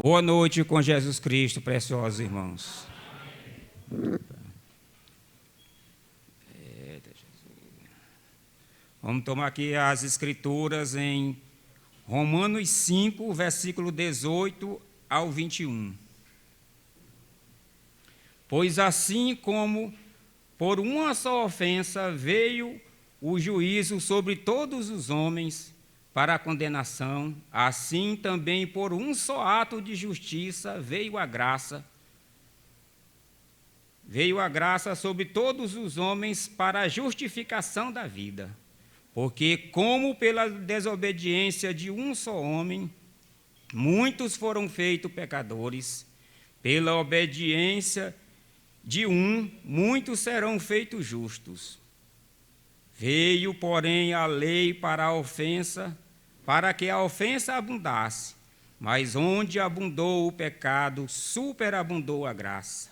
Boa noite com Jesus Cristo, preciosos irmãos. Vamos tomar aqui as escrituras em Romanos 5, versículo 18 ao 21. Pois assim como por uma só ofensa veio o juízo sobre todos os homens para a condenação, assim também por um só ato de justiça veio a graça sobre todos os homens para a justificação da vida. Porque como pela desobediência de um só homem, muitos foram feitos pecadores, pela obediência de um, muitos serão feitos justos. Veio, porém, a lei para a ofensa, para que a ofensa abundasse, mas onde abundou o pecado, superabundou a graça.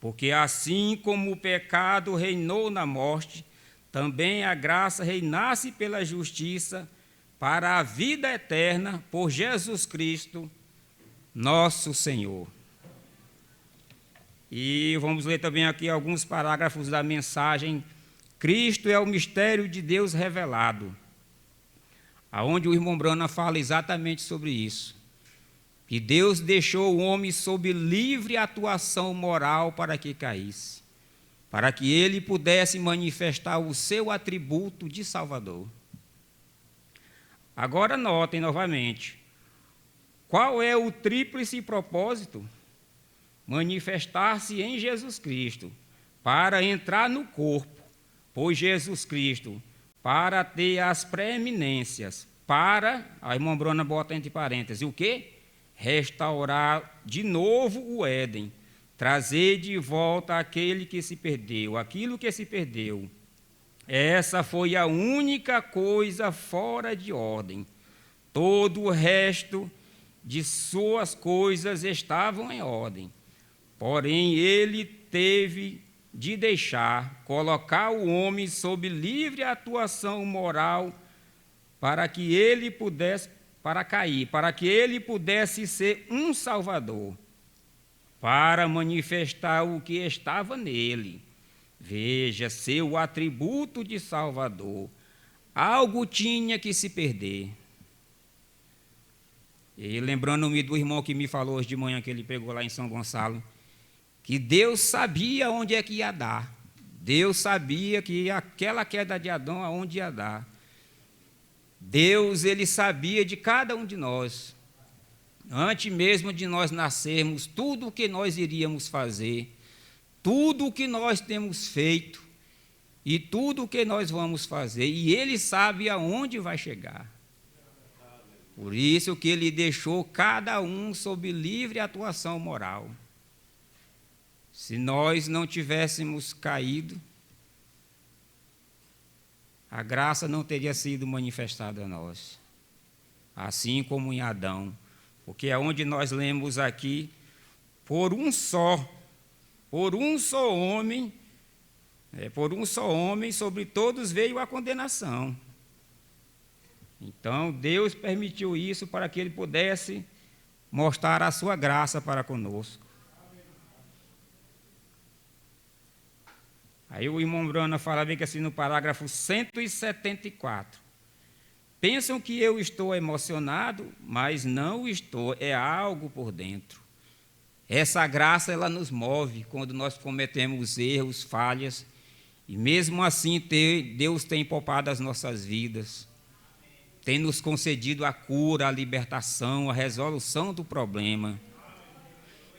Porque assim como o pecado reinou na morte, também a graça reinasse pela justiça para a vida eterna por Jesus Cristo, nosso Senhor. E vamos ler também aqui alguns parágrafos da mensagem Cristo é o mistério de Deus revelado, aonde o irmão Brana fala exatamente sobre isso, que Deus deixou o homem sob livre atuação moral para que caísse, para que ele pudesse manifestar o seu atributo de Salvador. Agora notem novamente, qual é o tríplice propósito? Manifestar-se em Jesus Cristo, para entrar no corpo, pois Jesus Cristo, para ter as preeminências, para, a irmã Bruna bota entre parênteses, o quê? Restaurar de novo o Éden, trazer de volta aquilo que se perdeu. Essa foi a única coisa fora de ordem. Todo o resto de suas coisas estavam em ordem. Porém, ele teve de colocar o homem sob livre atuação moral para que ele pudesse ser um salvador, para manifestar o que estava nele. Veja, seu atributo de salvador. Algo tinha que se perder. E lembrando-me do irmão que me falou hoje de manhã, que ele pegou lá em São Gonçalo, que Deus sabia onde é que ia dar. Deus sabia que aquela queda de Adão, aonde ia dar. Deus, ele sabia de cada um de nós. Antes mesmo de nós nascermos, tudo o que nós iríamos fazer, tudo o que nós temos feito e tudo o que nós vamos fazer. E ele sabe aonde vai chegar. Por isso que ele deixou cada um sob livre atuação moral. Se nós não tivéssemos caído, a graça não teria sido manifestada a nós, assim como em Adão, porque é onde nós lemos aqui, por um só homem, sobre todos veio a condenação. Então, Deus permitiu isso para que ele pudesse mostrar a sua graça para conosco. Aí o irmão Brana fala bem que assim no parágrafo 174. Pensam que eu estou emocionado, mas não estou, é algo por dentro. Essa graça, ela nos move quando nós cometemos erros, falhas, e mesmo assim Deus tem poupado as nossas vidas, tem nos concedido a cura, a libertação, a resolução do problema,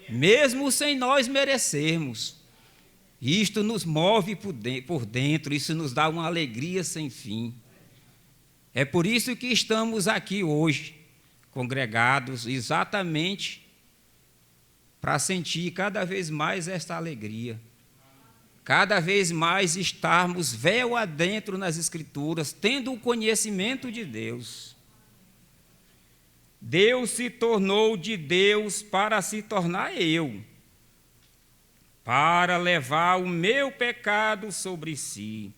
mesmo sem nós merecermos. Isto nos move por dentro, isso nos dá uma alegria sem fim. É por isso que estamos aqui hoje, congregados, exatamente para sentir cada vez mais esta alegria. Cada vez mais estarmos véu adentro nas Escrituras, tendo o conhecimento de Deus. Deus se tornou de Deus para se tornar eu, para levar o meu pecado sobre si,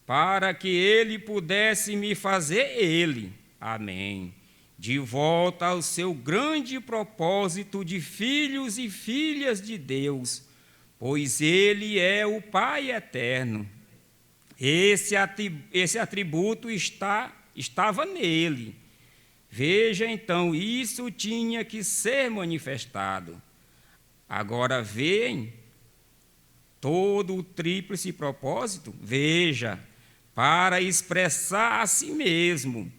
para que ele pudesse me fazer ele. Amém. de volta ao seu grande propósito de filhos e filhas de Deus, pois Ele é o Pai eterno. Esse atributo estava nele. Veja, então, isso tinha que ser manifestado. Agora, veem todo o tríplice propósito? Veja, para expressar a si mesmo,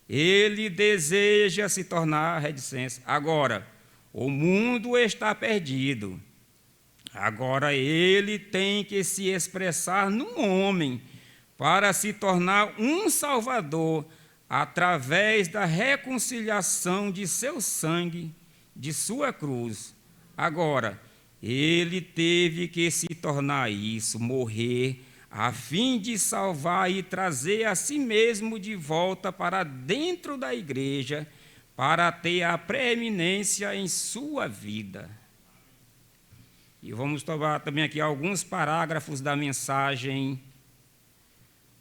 ele deseja se tornar reticência. Agora, o mundo está perdido. Agora ele tem que se expressar num homem para se tornar um salvador através da reconciliação de seu sangue, de sua cruz. Agora, ele teve que se tornar isso, morrer, a fim de salvar e trazer a si mesmo de volta para dentro da igreja, para ter a preeminência em sua vida. E vamos tomar também aqui alguns parágrafos da mensagem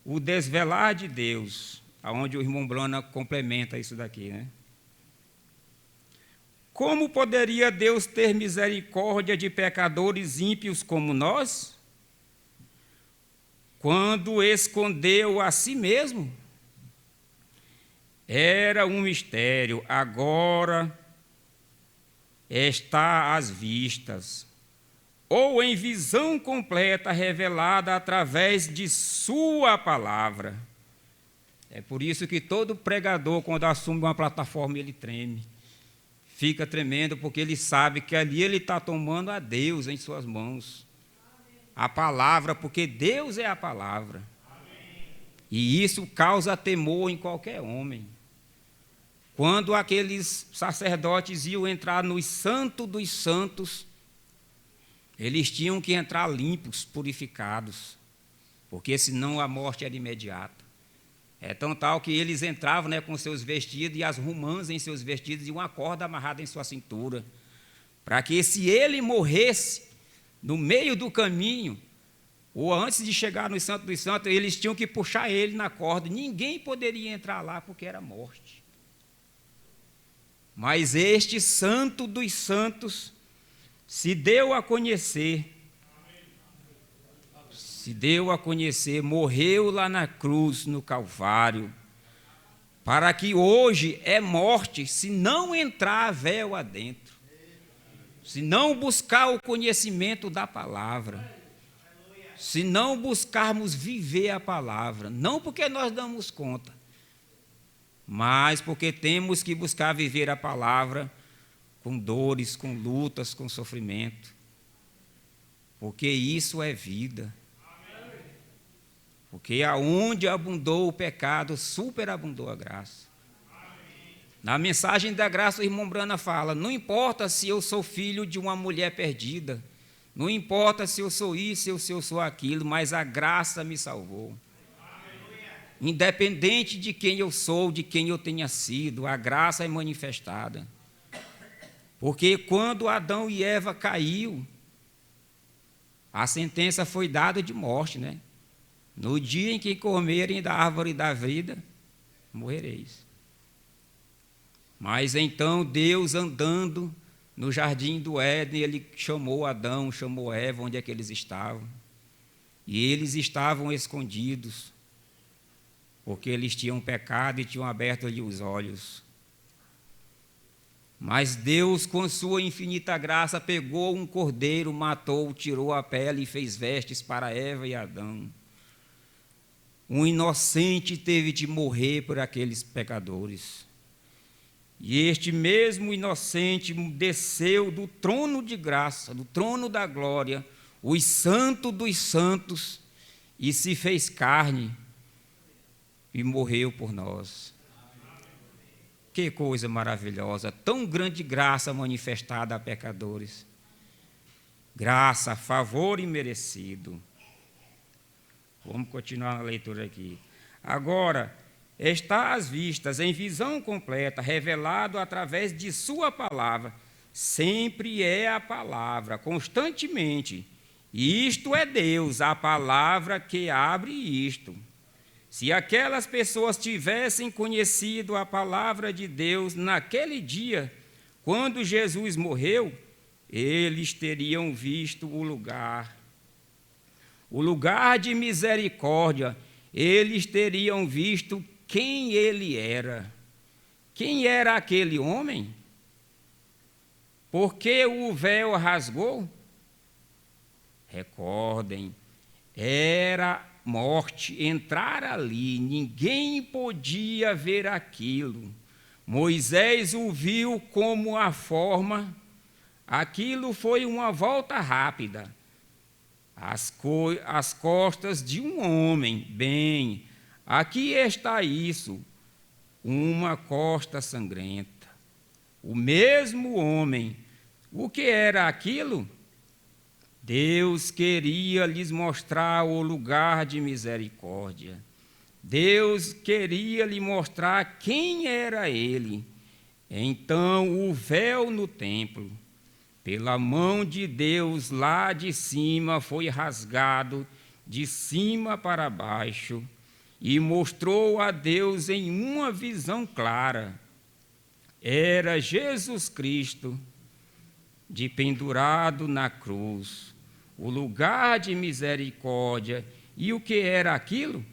O Desvelar de Deus, onde o irmão Brana complementa isso daqui, né? Como poderia Deus ter misericórdia de pecadores ímpios como nós, quando escondeu a si mesmo? Era um mistério, agora está às vistas, ou em visão completa revelada através de sua palavra. É por isso que todo pregador, quando assume uma plataforma, ele treme. Fica tremendo, porque ele sabe que ali ele está tomando a Deus em suas mãos. A palavra, porque Deus é a palavra. E isso causa temor em qualquer homem. Quando aqueles sacerdotes iam entrar no Santo dos Santos, eles tinham que entrar limpos, purificados, porque senão a morte era imediata. É tão tal que eles entravam, né, com seus vestidos e as romãs em seus vestidos e uma corda amarrada em sua cintura, para que se ele morresse no meio do caminho, ou antes de chegar no Santo dos Santos, eles tinham que puxar ele na corda. Ninguém poderia entrar lá porque era morte. Mas este Santo dos Santos se deu a conhecer, morreu lá na cruz, no Calvário, para que hoje é morte se não entrar véu adentro, se não buscar o conhecimento da palavra, se não buscarmos viver a palavra, não porque nós damos conta, mas porque temos que buscar viver a palavra com dores, com lutas, com sofrimento, porque isso é vida. Porque aonde abundou o pecado, superabundou a graça. Na mensagem da graça, o irmão Brana fala, não importa se eu sou filho de uma mulher perdida, não importa se eu sou isso, se eu sou aquilo, mas a graça me salvou. Independente de quem eu sou, de quem eu tenha sido, a graça é manifestada. Porque quando Adão e Eva caiu, a sentença foi dada de morte, né? No dia em que comerem da árvore da vida, morrereis. Mas então Deus, andando no jardim do Éden, ele chamou Adão, chamou Eva, onde é que eles estavam. E eles estavam escondidos, porque eles tinham pecado e tinham aberto ali os olhos. Mas Deus, com sua infinita graça, pegou um cordeiro, matou, tirou a pele e fez vestes para Eva e Adão. Um inocente teve de morrer por aqueles pecadores. E este mesmo inocente desceu do trono de graça, do trono da glória, o santo dos santos, e se fez carne e morreu por nós. Que coisa maravilhosa, tão grande graça manifestada a pecadores. Graça, favor imerecido. Vamos continuar na leitura aqui. Agora, está às vistas, em visão completa, revelado através de sua palavra. Sempre é a palavra, constantemente. E isto é Deus, a palavra que abre isto. Se aquelas pessoas tivessem conhecido a palavra de Deus naquele dia, quando Jesus morreu, eles teriam visto o lugar de misericórdia, eles teriam visto quem ele era. Quem era aquele homem? Por que o véu rasgou? Recordem, era morte entrar ali, ninguém podia ver aquilo. Moisés o viu como a forma, aquilo foi uma volta rápida, as costas de um homem. Bem, aqui está isso, uma costa sangrenta. O mesmo homem. O que era aquilo? Deus queria lhes mostrar o lugar de misericórdia. Deus queria lhe mostrar quem era ele. Então, o véu no templo, pela mão de Deus lá de cima, foi rasgado de cima para baixo e mostrou a Deus em uma visão clara. Era Jesus Cristo, de pendurado na cruz, o lugar de misericórdia. E o que era aquilo?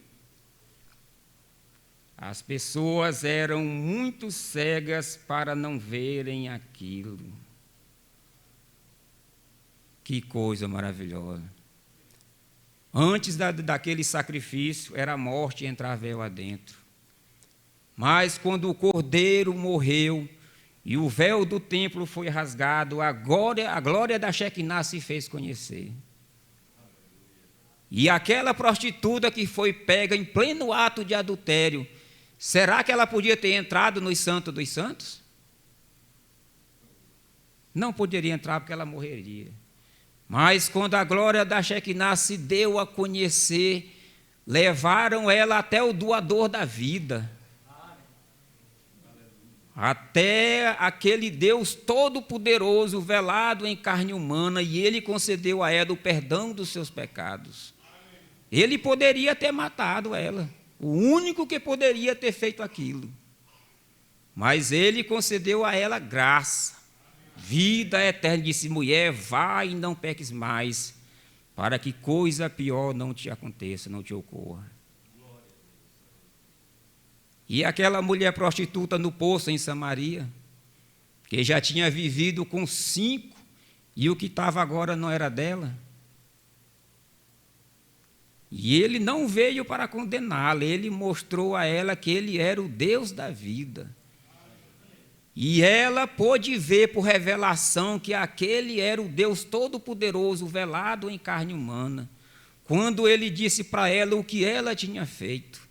As pessoas eram muito cegas para não verem aquilo. Que coisa maravilhosa. Antes daquele sacrifício, era a morte entrar véu adentro. Mas quando o Cordeiro morreu e o véu do templo foi rasgado, a glória da Shekinah se fez conhecer. E aquela prostituta que foi pega em pleno ato de adultério, será que ela podia ter entrado nos Santos dos Santos? Não poderia entrar porque ela morreria. Mas quando a glória da Shekinah se deu a conhecer, levaram ela até o doador da vida. Até aquele Deus todo-poderoso, velado em carne humana, e ele concedeu a ela o perdão dos seus pecados. Ele poderia ter matado ela, o único que poderia ter feito aquilo. Mas ele concedeu a ela graça, vida eterna. Disse: mulher, vai e não peques mais, para que coisa pior não te aconteça, não te ocorra. E aquela mulher prostituta no poço em Samaria, que já tinha vivido com 5, e o que estava agora não era dela. E ele não veio para condená-la, ele mostrou a ela que ele era o Deus da vida. E ela pôde ver por revelação que aquele era o Deus todo-poderoso, velado em carne humana, quando ele disse para ela o que ela tinha feito.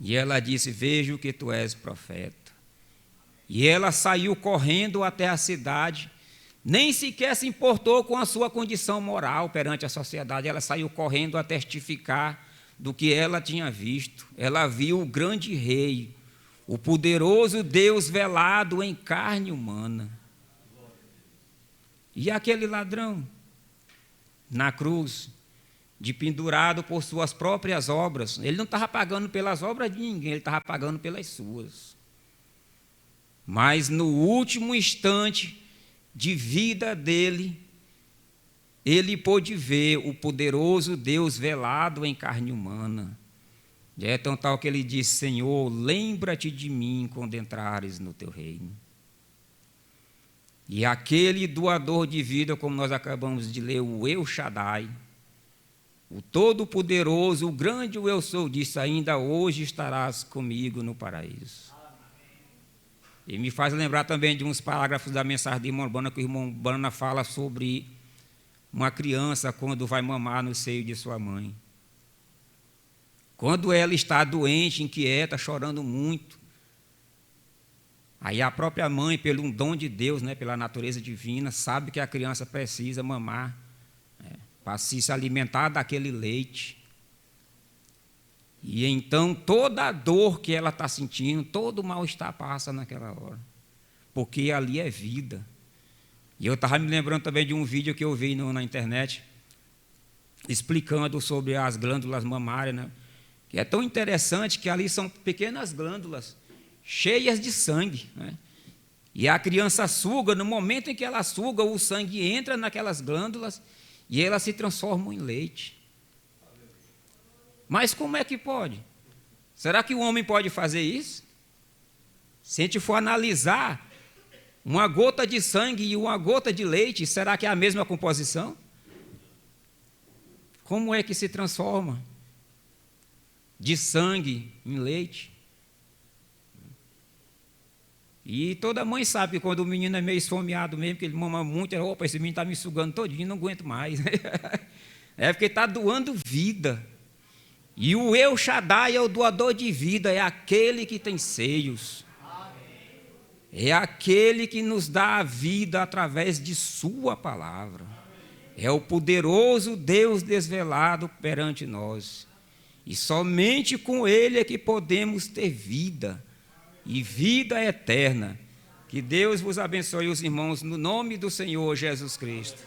E ela disse: vejo que tu és profeta. E ela saiu correndo até a cidade, nem sequer se importou com a sua condição moral perante a sociedade. Ela saiu correndo a testificar do que ela tinha visto. Ela viu o grande rei, o poderoso Deus velado em carne humana. E aquele ladrão, na cruz, de pendurado por suas próprias obras, ele não estava pagando pelas obras de ninguém, ele estava pagando pelas suas. Mas no último instante de vida dele, ele pôde ver o poderoso Deus velado em carne humana. É tão tal que ele disse: Senhor, lembra-te de mim quando entrares no teu reino. E aquele doador de vida, como nós acabamos de ler, o El Shaddai, o Todo-Poderoso, o grande Eu Sou, disse: ainda hoje estarás comigo no paraíso. E me faz lembrar também de uns parágrafos da mensagem de irmão Bana, que o irmão Bana fala sobre uma criança quando vai mamar no seio de sua mãe. Quando ela está doente, inquieta, chorando muito, aí a própria mãe, pelo um dom de Deus, pela natureza divina, sabe que a criança precisa mamar, para se alimentar daquele leite. E então toda a dor que ela está sentindo, todo o mal-estar passa naquela hora, porque ali é vida. E eu estava me lembrando também de um vídeo que eu vi na internet, explicando sobre as glândulas mamárias, né? Que é tão interessante que ali são pequenas glândulas cheias de sangue, né? E a criança suga, no momento em que ela suga, o sangue entra naquelas glândulas e elas se transformam em leite. Mas como é que pode? Será que o homem pode fazer isso? Se a gente for analisar uma gota de sangue e uma gota de leite, será que é a mesma composição? Como é que se transforma de sangue em leite? E toda mãe sabe que quando o menino é meio esfomeado mesmo, que ele mama muito, opa, esse menino está me sugando todinho, não aguento mais. É porque está doando vida. E o El Shaddai é o doador de vida, é aquele que tem seios. É aquele que nos dá a vida através de sua palavra. É o poderoso Deus desvelado perante nós. E somente com ele é que podemos ter vida. E vida eterna. Que Deus vos abençoe, os irmãos, no nome do Senhor Jesus Cristo.